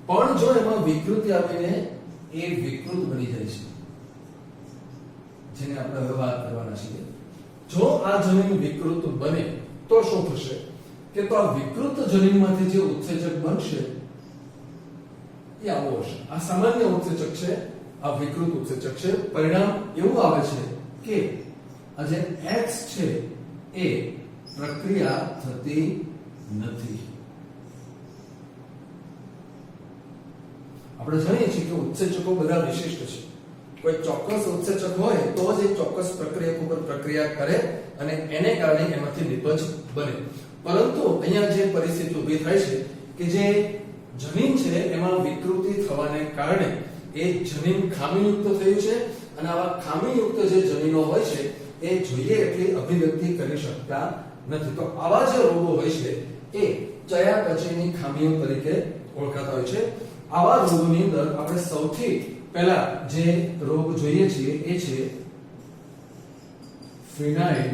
પણ જો એમાં વિકૃતિ આવીને એ વિકૃત બની જાય છે, જેને આપણે હવે વાત કરવાના છીએ. જો આ જનીન વિકૃત બને તો શું થશે કે તો આ વિકૃત જનીનમાંથી જે ઉત્સેચક બનશે એ આવો હશે. આ સામાન્ય ઉત્સેચક છે, આ વિકૃત ઉત્સેચક છે. પરિણામ એવું આવે છે કે આ જે X છે એ પ્રક્રિયા થતી નથી. આપણે જાણીએ છીએ કે ઉત્સેચકો બધા વિશિષ્ટ છે. કોઈ ચોક્કસ ઉત્સેચક હોય તો જ એક ચોક્કસ પ્રક્રિયા ઉપર પ્રક્રિયા કરે અને એને કારણે એમાંથી નિપજ બને. પરંતુ અહીંયા જે પરિસ્થિતિ ઊભી થાય છે કે જે જનીન છે એમાં વિકૃતિ થવાને કારણે એ જનીન ખામીયુક્ત થયું છે, અને આવા ખામીયુક્ત જે જનીનો હોય છે એ જોઈએ એટલી અભિવ્યક્તિ કરી શકતા નથી. તો આવા જે રોગો હોય છે એ ચયાપચયની ખામીઓ તરીકે ઓળખાતા હોય છે. આવા રોગોની અંદર આપણે સૌથી પહેલા જે રોગ જોઈએ છીએ એ છે ફિનાઇલ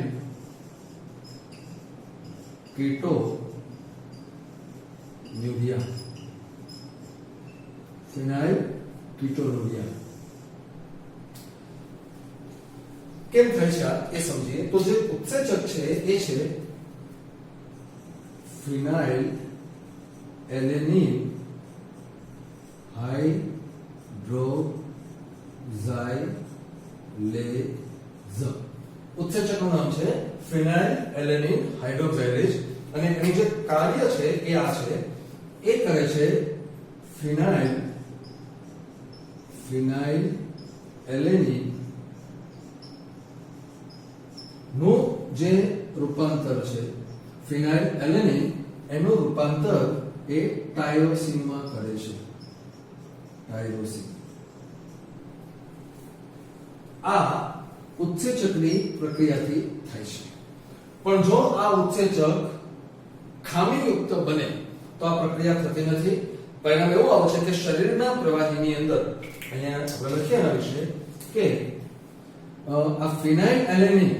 કીટોન્યુરિયા. ફિનાઇલ કીટોન્યુરિયા કેમ થાય છે એ સમજીએ. તો જે ઉત્સેચક છે એ છે ફિનાઇલ એલેનિન હાઇડ્રોક્સાઇલેઝ. ઉત્સેચકનું નામ છે ફિનાઇલ એલેનિન હાઇડ્રોક્સાઇલેઝ, અને એનું જે કાર્ય છે એ આ છે. એ કરે છે ફિનાઇલ એલેનિન નું જે રૂપાંતર છે, ફિનાઇલ એલેનિન એનું રૂપાંતર એ ટાયરોસિન માં કરે છે. ટાયરોસિન આ ઉત્સેચકની પ્રક્રિયાથી થાય છે. પણ જો આ ઉત્સેચક ખામીયુક્ત બને તો આ પ્રક્રિયા થતી નથી. પરિણામ એવું આવે છે કે શરીરના પ્રવાહીની અંદર, અહીંયા આપણે લખ્યા વિશે કે આ ફિનાઇલ એલેનિન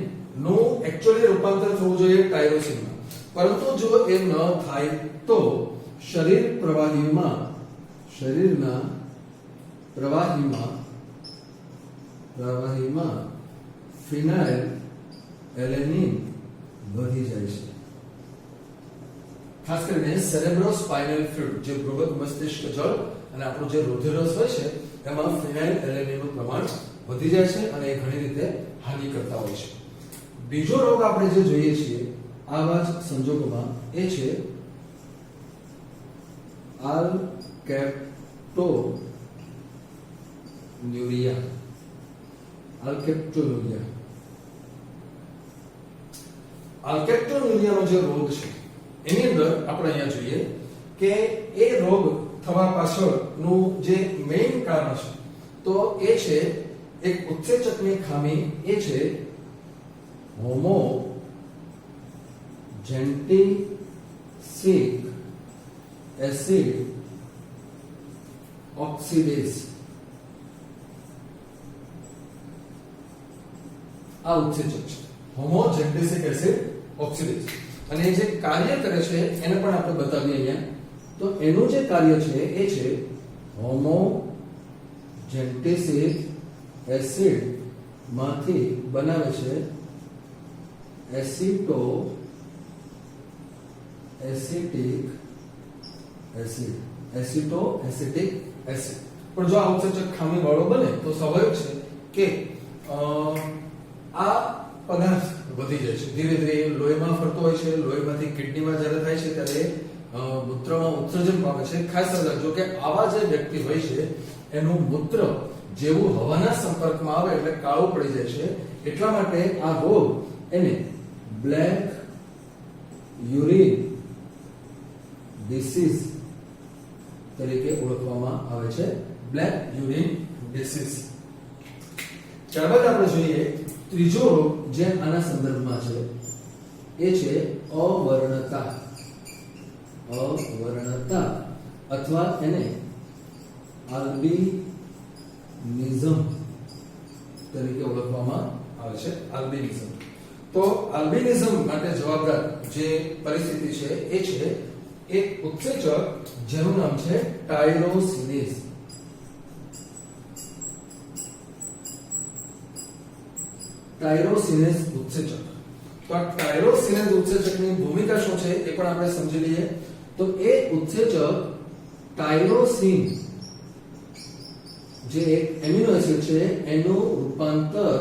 નું એકચ્યુઅલી રૂપાંતર થવું જોઈએ ટાયરોસિનમાં, પરંતુ જો એ ન થાય તો શરીરના પ્રવાહીમાં ફિનાઇલ એલેનિન વધી જાય છે. ખાસ કરીને સેરેબ્રોસ્પાઇનલ ફ્લુઇડ, જે બૃહદ મસ્તિષ્ક જળ અને આપણું જે રુધિરરસ હોય છે એમાં ફિનાઇલ એલેનિનનું પ્રમાણ વધી જાય છે અને એ ઘણી રીતે હાનિ કરતા હોય છે. બીજો રોગ આપણે જે જોઈએ છીએ આવા જ સંજોગોમાં એ છે આલ્કેપ્ટોન્યુરિયા. આલ્કેપ્ટોન્યુરિયા. આલ્કેપ્ટોન્યુરિયાનો જે રોગ છે એની અંદર આપણે અહીંયા જોઈએ કે એ રોગ થવા પાછળનું જે મેઇન કારણ છે તો એ છે એક ઉત્સેચકની ખામી, એ છે હોમોજેન્ટીસિક એસિડ ઓક્સિડેઝ. આ ઉત્સેચક છે હોમોજેન્ટીસિક એસિડ ઓક્સિડેઝ, અને એ જે કાર્ય કરે છે એને પણ આપણે બતાવીએ અહીંયા. તો એનું જે કાર્ય છે એ છે હોમોજેન્ટીસિક એસિડ માંથી બનાવે છે એસિટિક એસિડ, એસિટિક એસિડ. પણ જો આ ઉત્સેચક ખામી વાળો બને તો સ્વાભાવિક છે કે આ પદાર્થ વધી જાય છે, ધીરે ધીરે લોહીમાં ફરતો હોય છે, લોહીમાંથી કિડનીમાં જ્યારે થાય છે ત્યારે મૂત્રમાં ઉત્સર્જન પામે છે. ખાસ રાખજો કે આવા જે વ્યક્તિ હોય છે એનું મૂત્ર જેવું હવાના સંપર્કમાં આવે એટલે કાળું પડી જાય છે. એટલા માટે આ રોગ એને બ્લેક યુરિન ડિસીઝ તરીકે ઓળખવામાં આવે છે. Black urine disease. ત્યારબાદ આપણે જોઈએ ત્રીજો રોગ જે આના સંદર્ભમાં છે એ છે અવર્ણતા. અવર્ણતા અથવા એને આલ્બિનિઝમ તરીકે ઓળખવામાં આવે છે. આલ્બિનિઝમ. તો આલ્બિનિઝમ માટે જવાબદાર જે પરિસ્થિતિ છે એ છે એક ઉત્સેચક જેનું નામ છે ટાયરોસિનેઝ. ટાયરોસિનેઝ ઉત્સેચક. તો આ ટાયરોસિનેઝ ઉત્સેચકની ભૂમિકા શું છે એ પણ આપણે સમજી લઈએ. તો એ ઉત્સેચક ટાયરોસિન જે એક એમિનો એસિડ છે એનું રૂપાંતર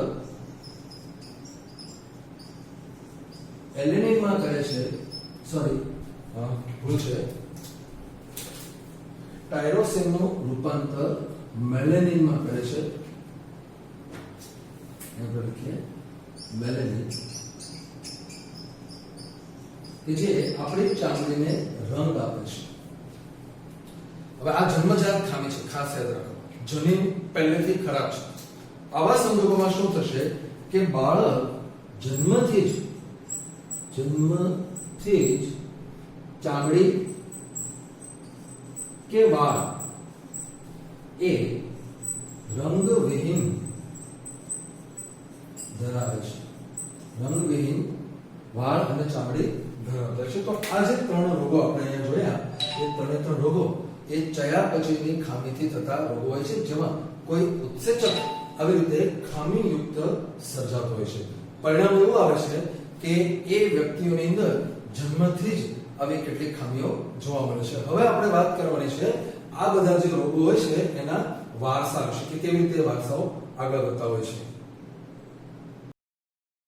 એલેનિન માં કરે છે. સોરી, ભૂલ છે. ટાયરોસિન નું રૂપાંતર મેલેનિન માં કરે છે. આપણે લખીએ મેલેનિન, કે જે આપણી ચામડીને રંગ આપે છે. હવે આ જન્મજાત ખામી છે, ખાસ યાદ રાખો. જનીન પહેલેથી ખરાબ છે. આવા સંજોગોમાં શું થશે કે બાળક જન્મથી જ ચામડી કે વાળ એ રંગવિહીન ધરાવે છે. રંગવિહીન વાળ અને ચામડી ધરાવે છે. તો આ જે ત્રણ રોગો આપણે અહીંયા જોયા એ ત્રણ રોગો એ ચયાપચયની ખામીથી થતા રોગો હોય છે, જેમાં કોઈ ઉત્સેચક આવી રીતે ખામીયુક્ત સર્જાતો હોય છે. પરિણામ એવું આવે છે કે એ વ્યક્તિઓની અંદર જન્મથી જ આવી કેટલીક ખામીઓ જોવા મળે છે. હવે આપણે વાત કરવાની છે આ બધા જે રોગો હોય છે એના વારસા વિશે, કે કેવી રીતે વારસાઓ આગળ વધતા હોય છે.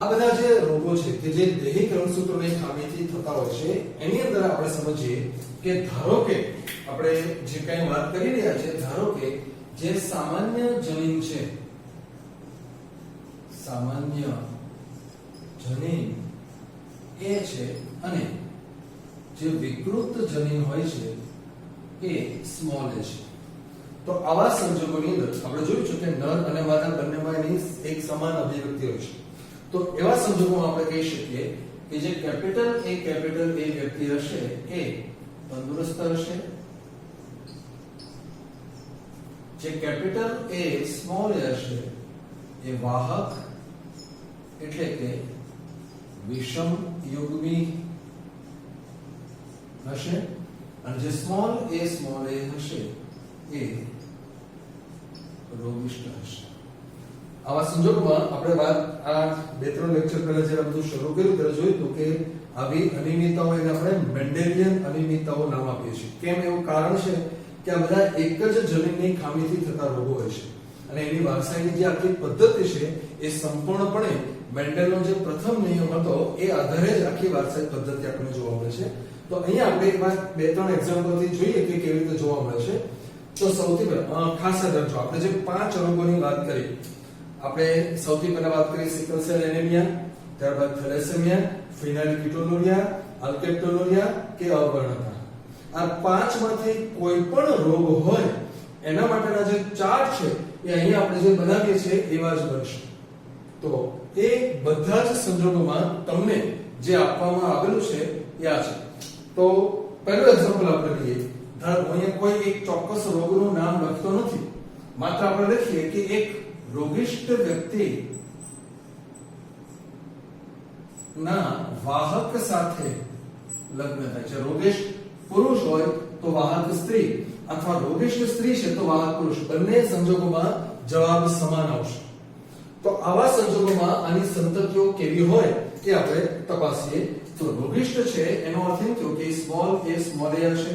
આ બધા જે રોગો છે કે જે દૈહિક રંગસૂત્રોની ખામીથી થતા હોય છે એની અંદર આપણે સમજીએ કે ધારો કે આપણે જે કંઈ વાત કરી રહ્યા છે, ધારો કે જે સામાન્ય જનીન છે, સામાન્ય જનીન એ છે અને જે વિકૃત જનીન હોય છે એ સ્મોલ એ છે. તો આવા સંજોગોની અંદર આપણે જોયું છે કે નર અને માદા બંનેમાં એની એક સમાન અભિવ્યક્તિ હોય છે. તો એવા સંજોગોમાં આપણે કહી શકીએ કે જે કેપિટલ એ વ્યક્તિ હશે એ તંદુરસ્ત હશે, જે કેપિટલ એ સ્મોલ એ હશે એ વાહક એટલે કે વિષમ યુગ્મી હશે, અને જે સ્મોલ એ હશે એ રોગિષ્ટ હશે. આવા સંજોગોમાં આપણે વાત આ 2-3 લેક્ચર પહેલા જ્યારે બધું શરૂ કર્યું ત્યારે જોયું હતું કે આવી અનિયમિતતાઓ એને આપણે મેન્ડેલિયન અનિયમિતતાઓ નામ આપીએ છીએ. કેમ? એવું કારણ છે કે આ બધા એક જ જનીનની ખામીથી થતા રોગો હોય છે અને એની વારસાઈની જે આખી પદ્ધતિ છે એ સંપૂર્ણપણે મેન્ડેલનો જે પ્રથમ નિયમ હતો એ આધારે જ આખી વારસાઈ પદ્ધતિ આપણને જોવા મળે છે. તો અહીંયા આપણે એક વાર 2-3 એક્ઝામ્પલથી જોઈએ કે કેવી રીતે જોવા મળે છે. તો સૌથી પહેલા ખાસ યાદ રાખજો, આપણે જે 5 રોગોની વાત કરી, આપણે સૌથી પહેલા વાત કરી સિકલ સેલ એનેમિયા, ત્યારબાદ થેલેસેમિયા, ફિનાઇલકીટોનુરિયા, આલ્કેપ્ટોનુરિયા કે અવર્ણતા. આ પાંચમાંથી કોઈ પણ રોગ હોય એના માટેના જે ચાર્ટ છે એ અહીંયા આપણે જે બનાવીએ છીએ એવા જ બનશે. તો એ બધા જ સંજોગોમાં તમને જે આપવામાં આવેલું છે એ આ છે. તો પહેલું એક્ઝામ્પલ આપણે લઈએ. ધારો અહીંયા કોઈ એક ચોક્કસ રોગનું નામ લખતો નથી, માત્ર આપણે લખીએ કે એક રોગિષ્ટ વ્યક્તિ ના વાહક સાથે લગ્ન થાય છે. રોગિષ્ટ પુરુષ હોય તો વાહક સ્ત્રી, અથવા રોગિષ્ટ સ્ત્રી છે તો વાહક પુરુષ, બંને સંજોગોમાં જવાબ સમાન આવશે. તો આવા સંજોગોમાં આની સંતતિઓ કેવી હોય તે આપણે તપાસીએ. તો રોગિષ્ટ છે એનો અર્થ એમ થયો કે સ્મોલ a સ્મોલ a હશે,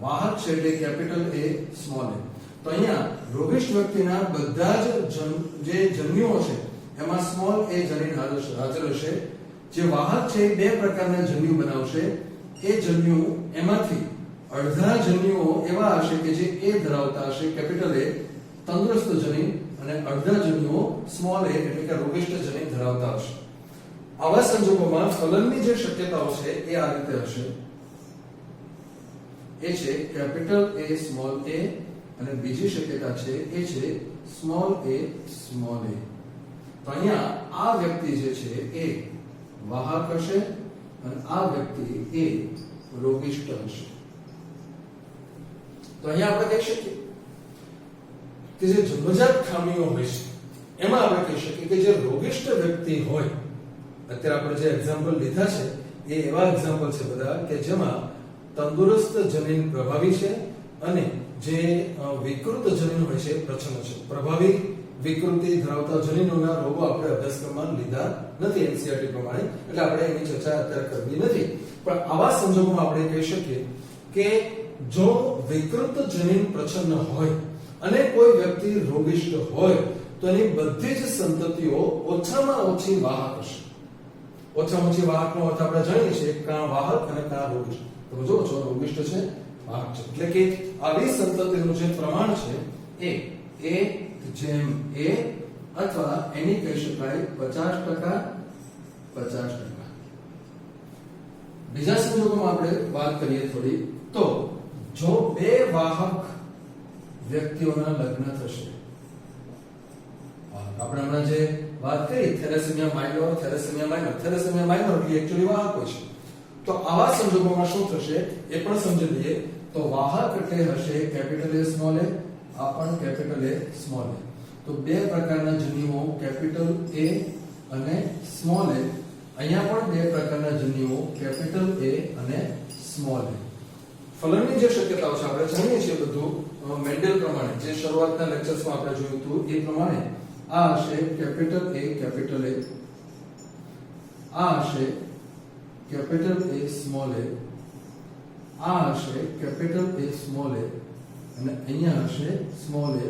વાહક છે એટલે કેપિટલ A સ્મોલ a. તો અહીંયા રોગિષ્ટ વ્યક્તિના બધા જ જે જન્યુઓ છે એમાં સ્મોલ a જનીન હાજર હશે. જે વાહક છે એ બે પ્રકારના જન્યુ બનાવશે. એ જન્યુ એમાંથી અડધા જન્યુઓ એવા હશે કે જે A ધરાવતા હશે, કેપિટલ A તંદુરસ્ત જનીન, અને અડધા જન્યુઓ સ્મોલ a એટલે કે રોગિષ્ટ જનીન ધરાવતા હશે. આવા સંજોગોમાં ફલનની જે શક્યતાઓ છે એ આ રીતે હશે. એ છે કેપિટલ A સ્મોલ a, અને બીજી શક્યતા છે એ છે સ્મોલ a સ્મોલ a. તો અહીંયા આ વ્યક્તિ જે છે એ વાહક હશે અને આ વ્યક્તિ એ રોગિષ્ટ હશે. તો અહીંયા આપણે કહી શકીએ કે જે જન્મજાત ખામીઓ હોય છે એમાં આપણે કહી શકીએ કે જે રોગિષ્ટ વ્યક્તિ હોય, અત્યારે આપણે જે એક્ઝામ્પલ લીધા છે એ એવા એક્ઝામ્પલ છે બધા કે જેમાં તંદુરસ્ત જનીન પ્રભાવી છે અને જે વિકૃત જનીન હોય છે પ્રચ્છન્ન છે. પ્રભાવી વિકૃતિ ધરાવતા જનીનોના રોગો આપણે અભ્યાસક્રમમાં લીધા નથી એનસીઆરટી પ્રમાણે, એટલે આપણે એની ચર્ચા અત્યારે કરવી નથી. પણ આવા સંજોગોમાં આપણે કહી શકીએ કે જો વિકૃત જનીન પ્રચ્છન્ન હોય અને કોઈ વ્યક્તિ રોગિષ્ટ હોય તો એની બધી જ સંતતિઓ ઓછામાં ઓછી વાહક હશે. ઓછામાં ઓછી વાહકનો અર્થ આપણે જાણીએ છીએ કાં વાહક અને કાં રોગિષ્ટ. તમે જુઓ છો રોગિષ્ટ છે, વાહક છે, એટલે કે આવી સંતતિનું જે પ્રમાણ છે એ A અથવા એની કહી શકાય 50% 50%. બીજા સંજોગોમાં આપણે વાત કરીએ થોડી, તો જો બે વાહક વ્યક્તિઓના લગ્ન થશે, આપણે હમણાં જે વાત કરી thalassemia minor, thalassemia minor, thalassemia minor એટલે એક્ચ્યુઅલી વાહક હોય છે. તો આવા સંજોગોમાં શું થશે એ પણ સમજી લઈએ. તો વાહક એટલે હશે કેપિટલ A સ્મોલ a, આ પણ કેપિટલ A સ્મોલ a. તો બે પ્રકારના જન્યુઓ કેપિટલ A અને સ્મોલ a. અહીંયા પણ બે પ્રકારના જન્યુઓ કેપિટલ A અને સ્મોલ a. ફલનની જે શક્યતાઓ છે આપણે જાણીએ છીએ બધું મેન્ડેલ પ્રમાણે, જે શરૂઆતના લેક્ચર્સમાં આપણે જોયું હતું એ પ્રમાણે આ હશે કેપિટલ A કેપિટલ A, આ હશે કેપિટલ A સ્મોલ a, આ હશે કેપિટલ A સ્મોલ a, અને અહીંયા હશે સ્મોલ a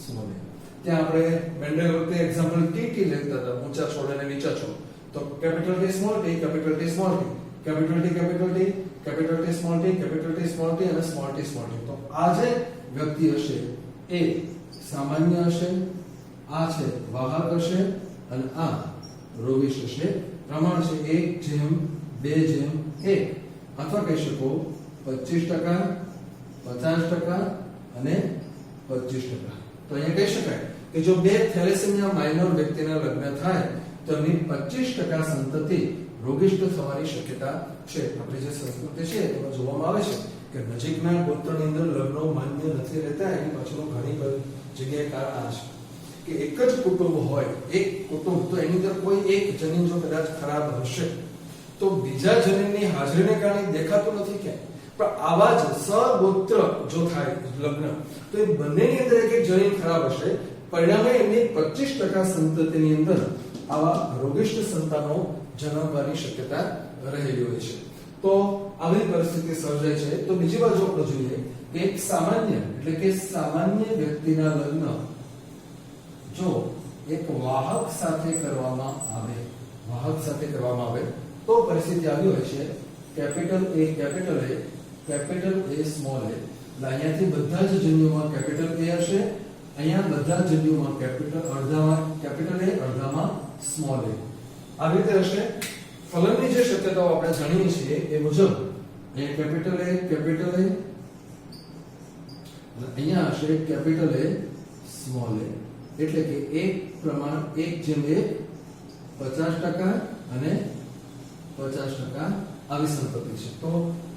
સ્મોલ a. ત્યાં આપણે મેન્ડેલ વખતે એક્ઝામ્પલ ટી લેતા હતા, ઊંચા છોડ અને નીચા છોડ. તો capital T small t, capital T small t, capital T capital T, capital T small t, capital T small t અને સ્મોલ t સ્મોલ t. તો આ જે વ્યક્તિ હશે એ સામાન્ય હશે, આ છે વાહક હશે અને આ રોગિષ્ટ હશે. પ્રમાણ છે 1:2:1, અથવા કહી શકો 25%, 50% અને 25%. તો અહીંયા કહી શકાય કે જો બે થેલેસેમિયા માઇનોર વ્યક્તિના લગ્ન થાય તો એની 25% સંતતિ રોગિષ્ટ થવાની શક્યતા છે. આપણે જે સંસ્કૃતિ છે એમાં જોવામાં આવે છે કે નજીકના ગોત્રની અંદર લગ્નો માન્ય નથી રહેતા. એની પાછળનું ઘણી જગ્યાએ કારણ આ છે કે એક જ કુટુંબ હોય, એક કુટુંબ, તો એની અંદર કોઈ એક જનીન જો કદાચ ખરાબ હશે તો બીજા જનીનની હાજરીને કારણે દેખાતું નથી ક્યાંય. પણ આવા જ સગોત્ર જો થાય લગ્ન તો એ બંનેની અંદર એક જનીન ખરાબ હશે, પરિણામે એમની 25% સંતતિની અંદર આવા રોગિષ્ટ સંતાનો જન્મવાની શક્યતા રહેલી હોય છે. તો આવી પરિસ્થિતિ સર્જાય છે. તો બીજી બાજુ આપણે જોઈએ કે એક સામાન્ય એટલે કે સામાન્ય વ્યક્તિના લગ્ન જો એક વાહક સાથે કરવામાં આવે તો પરિસ્થિતિ આવી હોય છે capital A capital A, capital A small a. અહીંયાથી બધા જ જન્યુઓમાં કેપિટલ A હશે અહીંયા બધા જન્યુમાં કેપિટલ, અડધામાં કેપિટલ એ, અડધામાં સ્મોલ એ. આવી રીતે હશે. ફલનની જે શક્યતાઓ આપણે જાણીએ છીએ એ મુજબ અહીંયા કેપિટલ એ, અહીંયા હશે કેપિટલ એ, સ્મોલ એ. એટલે કે એક પ્રમાણ 1:1 50% અને 50% આવી સંપત્તિ છે. તો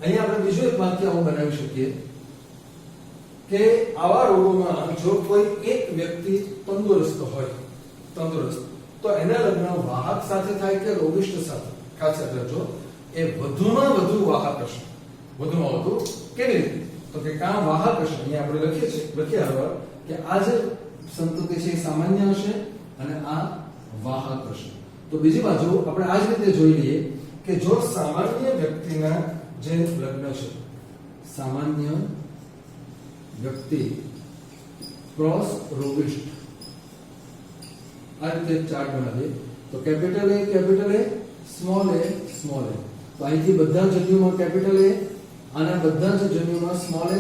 અહીંયા આપણે બીજું એક વાક્ય આવું બનાવી શકીએ કે આવા રોગોમાં જો કોઈ એક વ્યક્તિ તંદુરસ્ત હોય, તો એના લગ્ન વાહક સાથે થાય કે રોગિષ્ઠ સાથે, ખાસ યાદ રાખજો, એ વધુમાં વધુ વાહક હશે. વધુમાં વધુ કેવી રીતે? તો કે કાં વાહક હશે, અહીંયા આપણે લખીએ હવે કે આ જે સંતતિ છે એ સામાન્ય હશે અને આ વાહક હશે. તો બીજી બાજુ આપણે આ જ રીતે જોઈ લઈએ કે જો સામાન્ય વ્યક્તિના જે લગ્ન છે, સામાન્ય વ્યક્તિ ક્રોસ રોગિષ્ઠ, આ રીતે ચાર્ટ બનાવીએ તો કેપિટલ એ, સ્મોલ એ. તો અહીંથી બધા જન્યુમાં કેપિટલ એ, આના બધા જ જન્યુમાં સ્મોલ એ,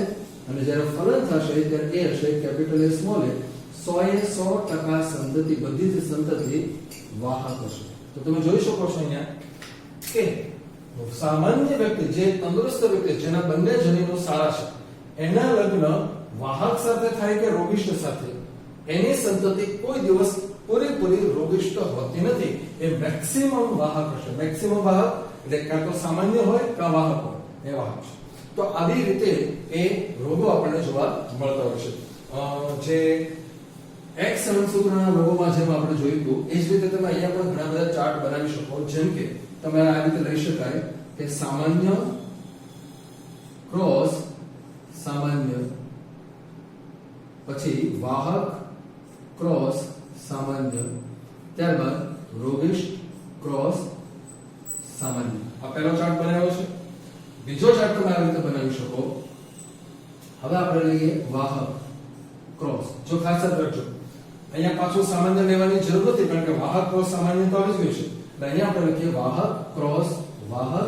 અને જ્યારે ફલન થશે ત્યારે એ હશે કેપિટલ એ, સ્મોલ એ. 100% સંતતિ, બધી જ સંતતિ વાહક હશે. તો તમે જોઈ શકો છો અહીંયા કે સામાન્ય વ્યક્તિ, જે તંદુરસ્ત વ્યક્તિ, જેના બંને જન્યુઓ સારા છે, એના લગ્ન વાહક સાથે થાય કે રોગિષ્ઠ સાથે, એની સંતતિ કોઈ દિવસ પૂરેપૂરી રોગિષ્ઠ હોતી નથી. એ મેક્સિમમ વાહક હશે. મેક્સિમમ વાહક એટલે કાં તો સામાન્ય હોય કાં વાહક હોય, એ વાહક છે. તો આવી રીતે એ રોગો આપણને જોવા મળતા હોય છે. જે X રંગસૂત્રના રોગોમાં જેમ આપણે જોયું હતું એ જ રીતે તમે અહીંયા પણ ઘણા બધા ચાર્ટ બનાવી શકો. જેમ કે તમે આ રીતે લઈ શકાય કે સામાન્ય ક્રોસ સામાન્ય, પછી વાહક ક્રોસ સામાન્ય, ત્યારબાદ રોગિષ્ઠ ક્રોસ સામાન્ય. આ પહેલો ચાર્ટ બનાવ્યો છે. બીજો ચાર્ટ તમે આ રીતે બનાવી શકો. હવે આપણે લઈએ વાહક ક્રોસ. જો ખાસ યાદ રાખજો, અહીંયા પાછું સામાન્ય લેવાની જરૂર નથી, કારણ કે વાહક ક્રોસ સામાન્ય તો આવી જ ગયું છે. એટલે અહીંયા આપણે લખીએ વાહક ક્રોસ વાહક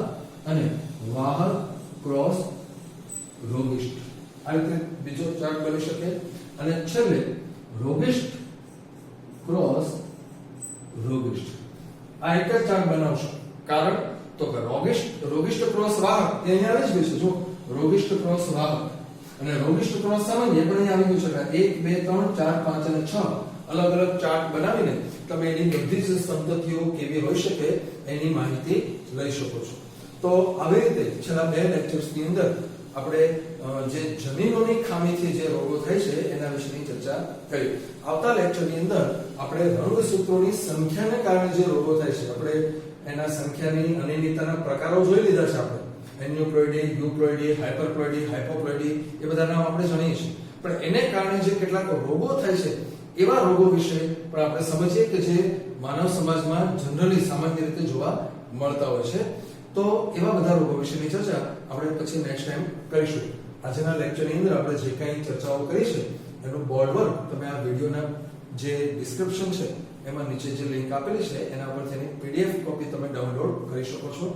અને વાહક ક્રોસ રોગિષ્ઠ. આ રીતે બીજો ચાર્ટ બની શકે. અને છેલ્લે રોગિષ્ઠ ક્રોસ રોગિષ્ઠ. આ એક જ ચાર્ટ બનાવશો. કારણ તો કે રોગિષ્ઠ ક્રોસ વાહક એ અહીંયા આવી જ ગયું છે. જો રોગિષ્ઠ ક્રોસ વાહક અને રોગિષ્ઠ ક્રોસ સામાન્ય પણ અહીંયા આવી ગયું છે. 1 2 3 4 5 અને 6 અલગ અલગ ચાર્ટ બનાવીને તમે એની બધી જ સંતતિઓ કેવી હોઈ શકે એની માહિતી લઈ શકો છો. તો આવી રીતે છેલ્લા 2 લેક્ચર્સની અંદર આપણે જે જનીનોની ખામીથી જે રોગો થાય છે એના વિશેની ચર્ચા કરી. આવતા લેક્ચરની અંદર આપણે રંગસૂત્રોની સંખ્યાને કારણે જે રોગો થાય છે, આપણે એના સંખ્યાની અનિયમિતતાના પ્રકારો જોઈ લીધા છે. આપણે એન્યુપ્લોઇડી, યુપ્લોઇડી, હાઇપરપ્લોઇડી, હાઇપોપ્લોઇડી એ બધા નામ આપણે જાણીએ છીએ. પણ એને કારણે જે કેટલાક રોગો થાય છે એવા રોગો વિશે પણ આપણે સમજીએ કે જે માનવ સમાજમાં જનરલી સામાન્ય રીતે જોવા મળતા હોય છે. તો એવા બધા રોગો વિશેની ચર્ચા આપણે પછી નેક્સ્ટ ટાઈમ કરીશું. આજના લેક્ચરની અંદર આપણે જે કંઈ ચર્ચાઓ કરી છે એનું બોર્ડ વર્ક તમે આ વિડીયોના જે ડિસ્ક્રિપ્શન છે એમાં નીચે જે લિંક આપેલી છે એના પર તેની PDF કોપી તમે ડાઉનલોડ કરી શકો છો.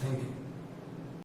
Thank you.